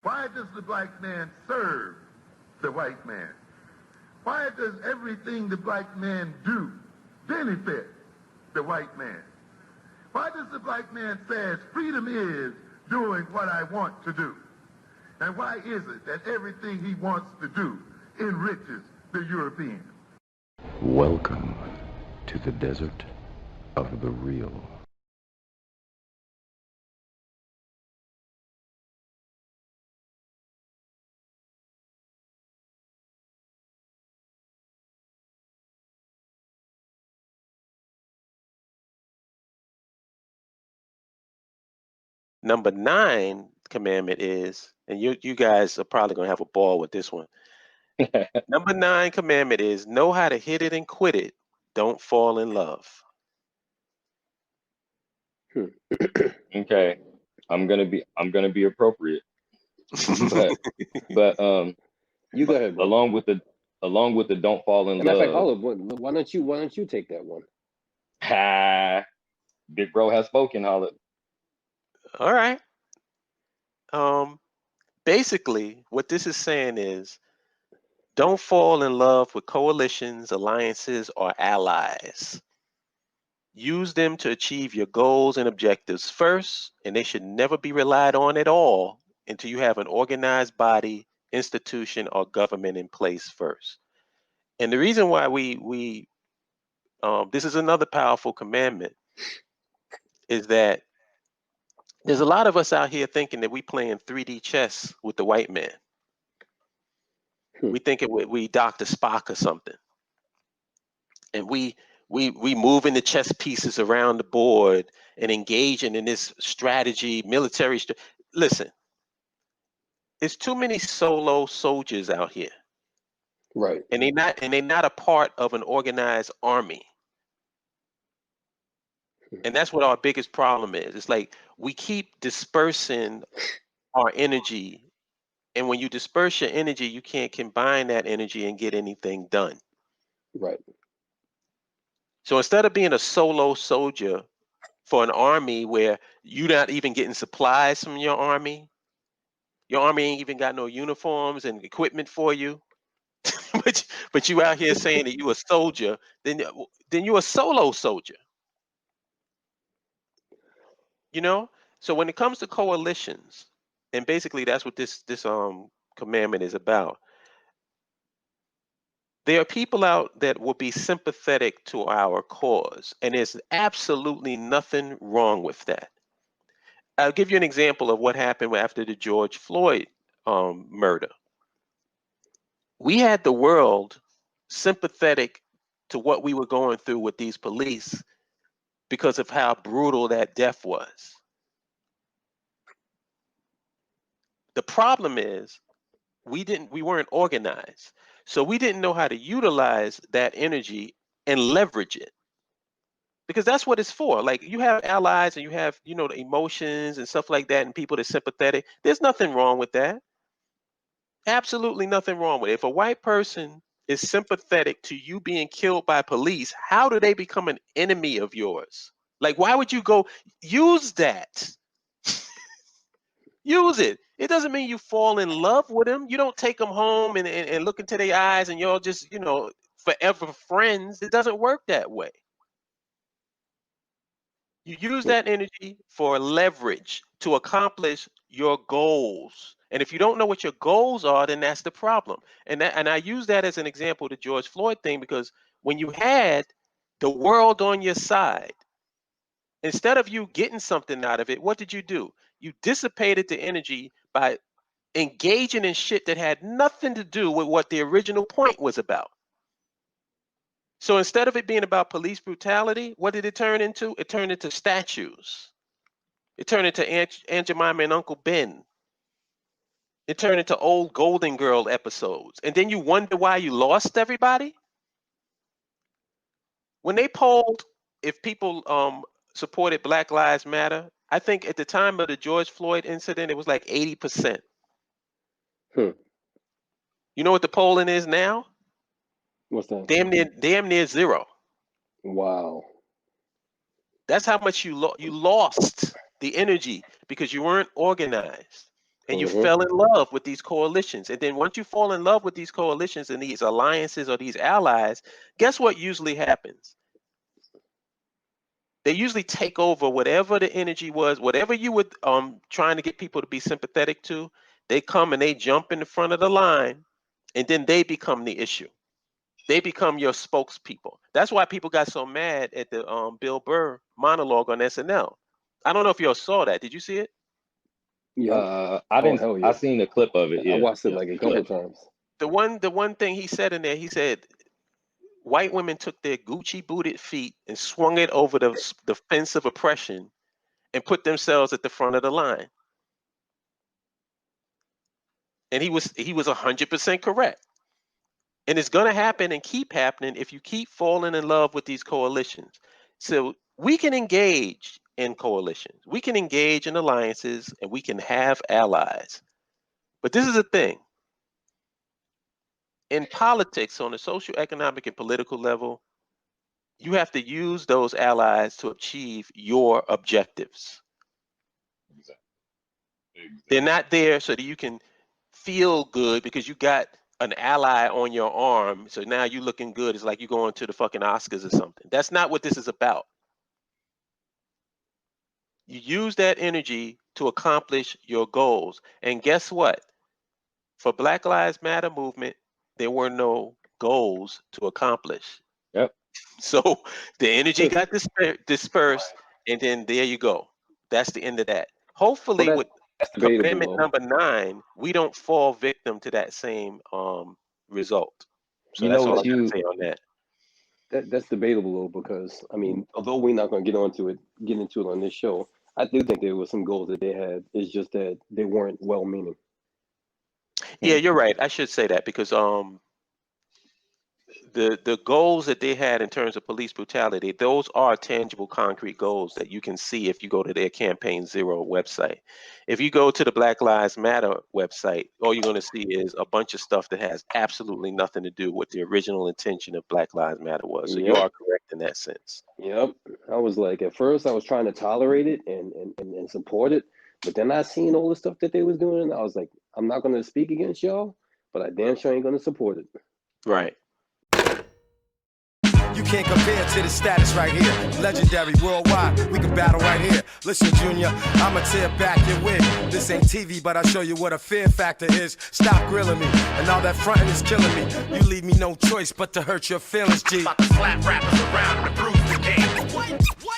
Why does the black man serve the white man? Why does everything the black man do benefit the white man? Why does the black man say freedom is doing what I want to do? And why is it that everything he wants to do enriches the European? Welcome to the desert of the real. Number 9 commandment is, and you guys are probably gonna have a ball with this one. Number 9 commandment is know how to hit it and quit it. Don't fall in love. Okay, I'm gonna be appropriate, but You go ahead, bro. along with the don't fall in Matter of fact, love. Holip, why don't you take that one? Ha! Big bro has spoken, Holip. All right. Basically, what this is saying is don't fall in love with coalitions, alliances, or allies. Use them to achieve your goals and objectives first, and they should never be relied on at all until you have an organized body, institution, or government in place first. And the reason why we this is another powerful commandment is that there's a lot of us out here thinking that we playing 3D chess with the white man. We think we Dr. Spock or something, and we moving the chess pieces around the board and engaging in this strategy, military. Listen, it's too many solo soldiers out here, Right. and they're not a part of an organized army. And that's what our biggest problem is. It's like we keep dispersing our energy, and when you disperse your energy, you can't combine that energy and get anything done. Right. So instead of being a solo soldier for an army where you're not even getting supplies from your army ain't even got no uniforms and equipment for you, but you out here saying that you a soldier, then you're a solo soldier. You know? So when it comes to coalitions, and basically that's what this commandment is about. There are people out that will be sympathetic to our cause, and there's absolutely nothing wrong with that. I'll give you an example of what happened after the George Floyd murder. We had the world sympathetic to what we were going through with these police because of how brutal that death was. The problem is we weren't organized. So we didn't know how to utilize that energy and leverage it. Because that's what it's for. Like you have allies and you have, the emotions and stuff like that and people that are sympathetic. There's nothing wrong with that. Absolutely nothing wrong with it. If a white person is sympathetic to you being killed by police, how do they become an enemy of yours? Like, why would you go use that? Use it. It doesn't mean you fall in love with them. You don't take them home and look into their eyes and y'all just, forever friends. It doesn't work that way. You use that energy for leverage to accomplish your goals. And if you don't know what your goals are, then that's the problem. And I use that as an example, the George Floyd thing, because when you had the world on your side, instead of you getting something out of it, what did you do? You dissipated the energy by engaging in shit that had nothing to do with what the original point was about. So instead of it being about police brutality, what did it turn into? It turned into statues. It turned into Aunt Jemima and Uncle Ben. It turned into old Golden Girl episodes. And then you wonder why you lost everybody? When they polled if people supported Black Lives Matter, I think at the time of the George Floyd incident, it was like 80%. You know what the polling is now? What's that? Damn near zero. Wow. That's how much you lost the energy because you weren't organized. And you fell in love with these coalitions. And then once you fall in love with these coalitions and these alliances or these allies, guess what usually happens? They usually take over whatever the energy was, whatever you were trying to get people to be sympathetic to. They come and they jump in the front of the line, and then they become the issue. They become your spokespeople. That's why people got so mad at the Bill Burr monologue on SNL. I don't know if you all saw that. Did you see it? Yeah. I didn't. Hell yeah. I seen the clip of it. Yeah. I watched it like a couple times. The one thing he said in there, he said, white women took their Gucci booted feet and swung it over the fence of oppression and put themselves at the front of the line. And he was 100% correct. And it's going to happen and keep happening if you keep falling in love with these coalitions. So we can engage in coalitions. We can engage in alliances, and we can have allies. But this is the thing. In politics, on the social, economic, and political level, you have to use those allies to achieve your objectives. They're not there so that you can feel good because you got an ally on your arm. So now you're looking good. It's like you're going to the fucking Oscars or something. That's not what this is about. You use that energy to accomplish your goals. And guess what? For Black Lives Matter movement, there were no goals to accomplish. Yep. So the energy got dispersed, and then there you go. That's the end of that. Hopefully, with Commandment number 9, we don't fall victim to that same result. So that's all I can say on that. That's debatable though, because I mean, although we're not going to get into it on this show, I do think there were some goals that they had. It's just that they weren't well-meaning. Yeah, you're right. I should say that because the goals that they had in terms of police brutality, those are tangible, concrete goals that you can see if you go to their Campaign Zero website. If you go to the Black Lives Matter website, all you're going to see is a bunch of stuff that has absolutely nothing to do with the original intention of Black Lives Matter was. So you are correct in that sense. Yep. I was like, at first I was trying to tolerate it and support it, but then I seen all the stuff that they was doing, and I was like, I'm not going to speak against y'all, but I damn sure ain't going to support it. Right. You can't compare to the status right here. Legendary worldwide, we can battle right here. Listen, Junior, I'ma tear back your wig. This ain't TV, but I'll show you what a fear factor is. Stop grilling me, and all that fronting is killing me. You leave me no choice but to hurt your feelings, G. About to slap rappers around and prove the game. What?